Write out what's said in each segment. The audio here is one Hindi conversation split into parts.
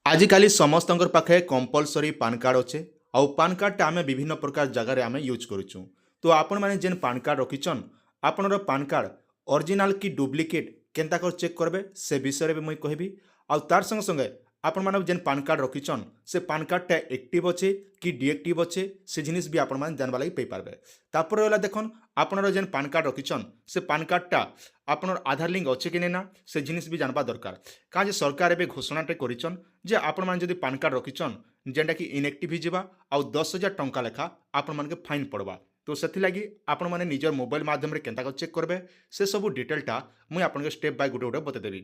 आजिकाली समस्तंकर पाखे कंपलसरी पान कार्ड अच्छे आउ पान कार्डटा आम विभिन्न प्रकार जगार आम यूज करुचु। तो आपण मैंने जेन PAN card रखिछन आपणर PAN card original कि डुप्लिकेट केनता कर चेक करबे से विषय में मुई कहबी। आउ तार संगे संगे आपण मानव जेन पान कार्ड रखिछन से पान कार्डटा एक्टिव अच्छे कि डिएक्टिव अच्छे से जिनिस भी आपण माने जानवा लगी पाइपारबे। तापर रहला देखन आपणर जेन पान कार्ड रखिछन से पान कार्डटा आपणर आधार लिंक अच्छे कि ना से जिनिस भी जानवा दरकार। काजे सरकार एबे घोषणाटे करिछन जे आपण माने जदि पान कार्ड रखिछन जेनटा कि इनएक्टिव हिजिबा आउ 10,000 टंका लेखा आपण मानके फाइन पड़वा। तो सेथिलागि आपण माने निजर मोबाइल माध्यम रे केनता कर चेक करबे से सब डिटेलटा मुई आपनके स्टेप बाय गुटे गुटे बतेदेबी।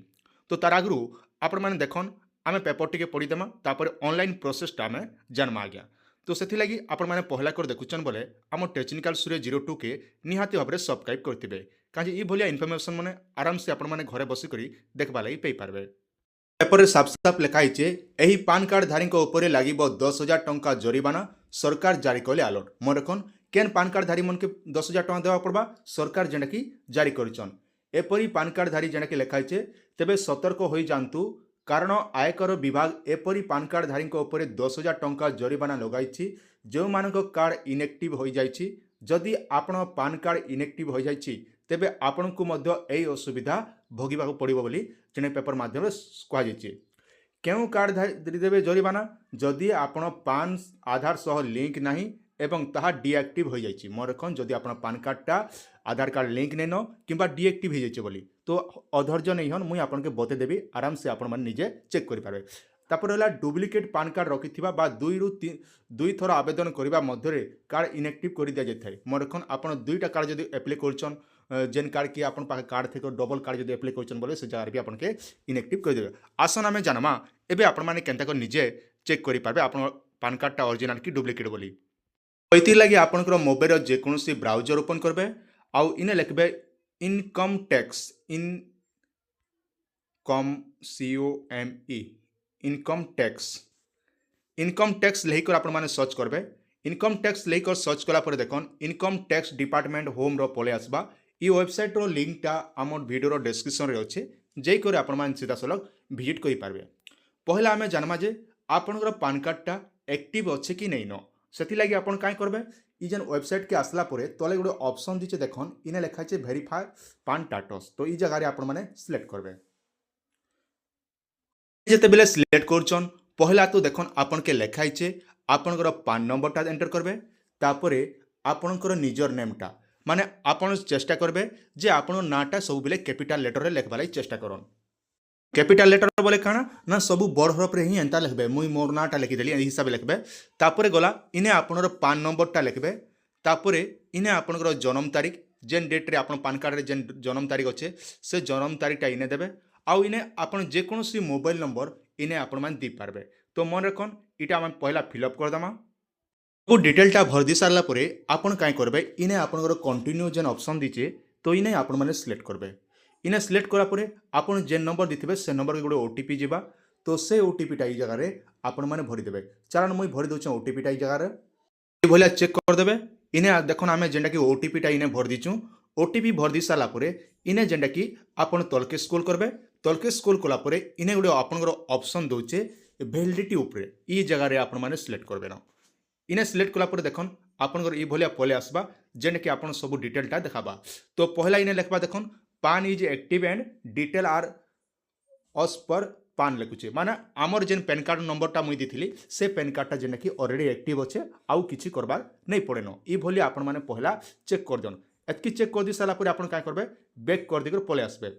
तो तार आगु आपण माने देखन आमे पेपर टिके पढ़ीदेमा तापर ऑनलाइन प्रोसेसटा आमे जानमा आज्ञा। तो सेथिलागि आपण माने पहला कर देखुछन बोले आम टेक्निकल सूर्य 02 के निहाती भाबरे सब्सक्राइब करथिबे काजे ई भलिया इनफॉरमेशन माने आराम से आपण माने घरे बसी करी देखबा लागि पई पारबे। पेपर रे साफ साफ लिखाई छे एही पान कार्ड धारी उपरे लागिबो 10,000 टंका जरिमाना सरकार जारी कले अलर्ट। मन रखन केन पान कार्ड धारी मन के 10,000 टंका देवा पड़बा सरकार जेना कि जारी करिछन। एपरी पान कार्ड धारी जेना कि लिखाई छे तेबे सतर्क होई जानतु कारण आयकर विभाग एपरी पान कार्ड धारी उपरे 10,000 टंका जरिमाना लगाई जो मानक कार्ड इनएक्टिव हो जाइछि। जदि आपण पान कार्ड इनएक्टिव हो जाइछि तेबे आपण को मध्य एई असुविधा भोगिबा पड़िबो बोली जेने पेपर माध्यम कह जाइछि। केउ कार्ड धारी देबे जरिमाना जदि आपण पान आधार सह लिंक नाही एवं ताहा डीएक्टिव हो जाइछि। मन रखन जदि आपण पान कार्डटा आधार कार्ड लिंक नेन किंबा डीएक्टिव हो जाइछि बोली तो अधैर्य नहीं हन मुई आपन के बते देबी आराम से आपण मन निजे चेक करि पारबे। तापर होला डुप्लिकेट पान कार्ड रखिथिबा बा दुई थर आवेदन करिबा मध्यरे कार्ड इनएक्टिव करि दिया जाय। मन रखन आपण दुईटा कार्ड जदि एप्लाई करछन जेन कार्ड की आपण पाखे कार्ड थे डबल कार्ड जदि एप्लाई करछन बोले से जगह भी आपन के इनएक्टिव कर देबे। आसन आमे जानमा एबे आपण माने केनता कर निजे चेक करि पारबे आपण पान कार्डटा ओरिजिनल कि डुप्लिकेट बोली। एथि लागि आपनकर मोबाइल जे कोनोसी ब्राउजर ओपन करबे आउ इने लिखबे इनकम टैक्स इनकम टैक्स लेकर आपण माने सर्च करबे। इनकम टैक्स लेकर सर्च कला पर देखन इनकम टैक्स डिपार्टमेंट होम रो पले आसबा। ई वेबसाइट रो लिंकटा आम वीडियो रो डिस्क्रिप्शन रे अच्छे जै कर आपण माने सीधा सलग विजिट करि पारबे। पहला आमे जानमा जे आपनकर पान कार्डटा एक्टिव अच्छे कि नै न सेथिलागि आपण काय करबे ई जेन वेबसाइट के आसला परे तले गोटे ऑप्शन दिचे देखन इने लिखा छे वेरीफाई पान स्टेटस। तो ई जगह रे आपण माने सिलेक्ट करबे। जेते बेले सिलेक्ट करछन पहला तो देखन आपण के लिखाई छे आपनकर पान नंबरटा एंटर करबे तापरे आपनकर निजर नेमटा माने आपण चेष्टा करबे जे आपण नाटा सब बेले कैपिटल लेटर रे लिखबा लागि चेष्टा करन। कैपिटल लेटर बोले काना ना सबू बड़ हरफ रे ही एंता लिखबे मुई मोर नाटा लिखिदेली एही हिसाब लिखबे। तापरे गला इने आपनर पान नंबरटा लिखबे तापरे इने आपनकर जन्म तारीख जेन डेट रे आपन पान कार्ड रे जेन जन्म तारीख अच्छे से जन्म तारीखटा इने देबे आउ इने आपन जे कोनोसी मोबाइल नंबर इने आपन मान दी पारबे। तो मन रखन इटा हम पहला फिलअप कर दमा वो डिटेलटा भर दी सारला परे आपन काय करबे इने आपनकर कंटिन्यू जेन ऑप्शन दीचे तो इने आपन माने सिलेक्ट करबे। इने सिलेक्ट करा परे आपन जेन नंबर दिथिबे से नंबर के गोटे ओटीपी जीवा तो से ओटीपीटा ई जगह रे आपन माने भरी देबे। चलन मुई भरी दोछ ओटीपीटा ई जगह रे ए भलिया चेक कर देबे। इने देखन आमे जेंडा कि ओटीपीटा इने भर दिचु ओटीपी भर दी साला परे इने जेंडा कि आपन तलके स्क्रॉल करबे। तलके स्क्रॉल कला परे इने गोटे आपनकर ऑप्शन दोचे वैलिडिटी ऊपर ई जगह रे आपन माने सिलेक्ट करबे ना। इने सिलेक्ट कला परे देखन आपनकर ई भलिया पले आसबा जेंडा कि आपन सब डिटेलटा देखाबा। तो पहला इने लिखबा देखन PAN is active and detail are as पर पान लिखुचे माने आमर जेन पैन कार्ड नंबरटा मुई दिथिली से पैन कार्डटा जेना कि ऑलरेडी एक्टिव अच्छे आउ किछि करबार नहीं पड़े न। ई भली आपण माने पहला चेक कर दन। एतकी चेक कर दी साला परे आपण काय करबे बैक कर दिकर पले आसबे।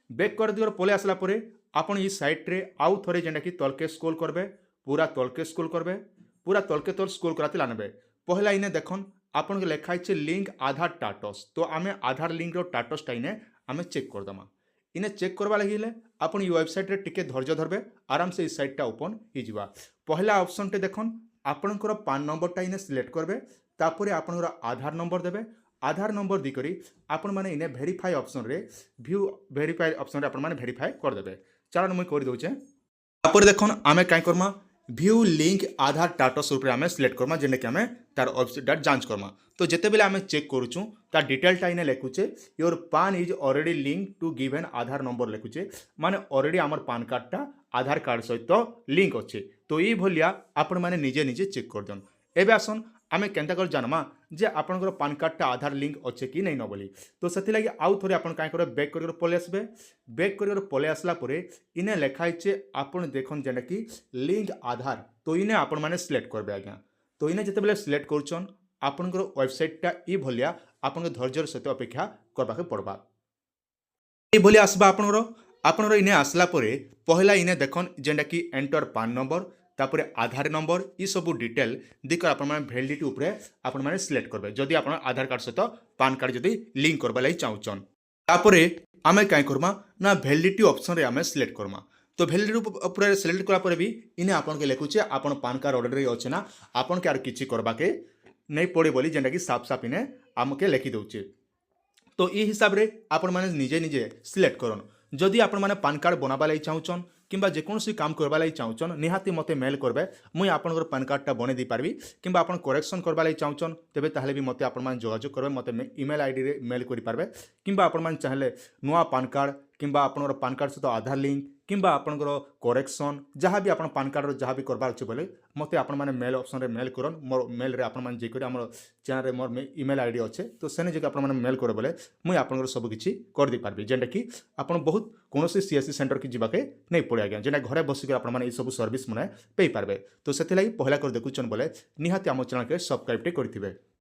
बैक कर दिकर पले आसला परे आपण ई साइट रे आउ थरे जेना कि तलके स्क्रॉल करबे पूरा तलके स्क्रॉल करबे पूरा तलके तल स्क्रॉल कराते लानबे। पहला इने देखन आपण के लिखाई छे लिंक आधार स्टेटस। तो आमे आधार लिंक रो स्टेटसटा इने आमे चेक कर दमा। इने चेक करवा लगे आपन ई वेबसाइट रे टिके धैर्य धरबे आराम से ई साइटटा ओपन हो जिवा। पहला ऑप्शन टे देखन आपनकर पान नंबरटा इने सिलेक्ट करबे तापरे आपनकर आधार नंबर देबे। आधार नंबर दी करी आपन माने इने वेरीफाई ऑप्शन रे व्यू वेरीफाई ऑप्शन रे आपन माने वेरीफाई कर देबे। चलन मुई कर दोचे तापरे देखन आमे काय करमा व्यू लिंक आधार स्टाटस ऊपर आम सिलेक्ट करमा जेने कि आम तार वेबसाइट जांच करमा। तो जितेबाला आम चेक करुचु तार डिटेलटा इने लिखुचे your PAN is already link to given Aadhaar number लिखुचे माने ऑलरेडी आमर पान कार्डटा आधार कार्ड सहित लिंक अच्छे। तो ये भलिया आपण माने निजे निजे चेक कर दियन। एबे आसन आमे केनता कर जानमा जे आपनकर पान कार्डटा आधार लिंक अच्छे कि नहीं न बोली। तो सेति लागि आउ थोड़े आपण काई करे बैक कर पले आसबे। बैक कर पले आसला परे इने लेखाइचे आपण देखन जेना कि लिंक आधार। तो इने आपण माने सिलेक्ट करबे आज्ञा। तो इने जते बेले सिलेक्ट करछन आपनकर वेबसाइटटा ई भलिया आपन धैर्यर सहित अपेक्षा करबाके पड़बा। ये भलिया आसबा आपनकर इने आसला परे पहला इने देखन जेंडा कि एंटर पान नंबर तापरे आधार नंबर ये सब डिटेल दिकर आपण माने वैलिडिटी ऊपर आपण माने सिलेक्ट करबे जदि आपण आधार कार्ड सहित पान कार्ड जदि लिंक करबा लागि चाहुचन। तापरे आमे काई करमा ना वैलिडिटी ऑप्शन रे आमे सिलेक्ट करमा। तो वैलिडिटी ऊपर सिलेक्ट करा परे भी इने आपण के लिखुचे आपण पान कार्ड ऑलरेडी अछि ना आपण के आर किछि करबा के नहीं पड़े बोली जेंडा कि साफ साफ इने आमके लिखि दउचे। तो ई हिसाब रे आपण माने निजे निजे सिलेक्ट करन। जदि आपण माने पान कार्ड बनाबा लागि चाहुचन किंबा जेकोसी काम करबा लागि चाहुचन निहाती मते मेल करबे मुई आपनकर पान कार्डटा बने दी पारबी किंबा आपण करेक्शन करबा लागि चाहुचन तेबे ताहले भी मते आपण माने जोगाजोग करबे मते ईमेल आईडी रे मेल करि पारबे किंबा आपण माने चाहले नुआ पान कार्ड किंबा आपनकर पान कार्ड सहित आधार लिंक किंबा आपनकर करेक्शन जहाँ भी आपण पान कार्ड जहाँ भी करबार अछि बोले मते आपण माने मेल ऑप्शन रे मेल करन मोर मेल रे आपण माने जे करी हमर चैनल रे मोर ईमेल आईडी अच्छे तो सेने जे आपण माने मेल करे बोले मुई आपनकर सब किछि कर दी पारबी जेंटा कि आपण बहुत कोनोसी सीएससी सेंटर की जिबाके नहीं पड़े आज्ञा जेना घरे बसिक आपण माने ई सब सर्विस मने पेई पारबे। तो सेति लागि पहला कर देखुचन बोले निहाती आम चैनल के सब्सक्राइब टे करथिबे।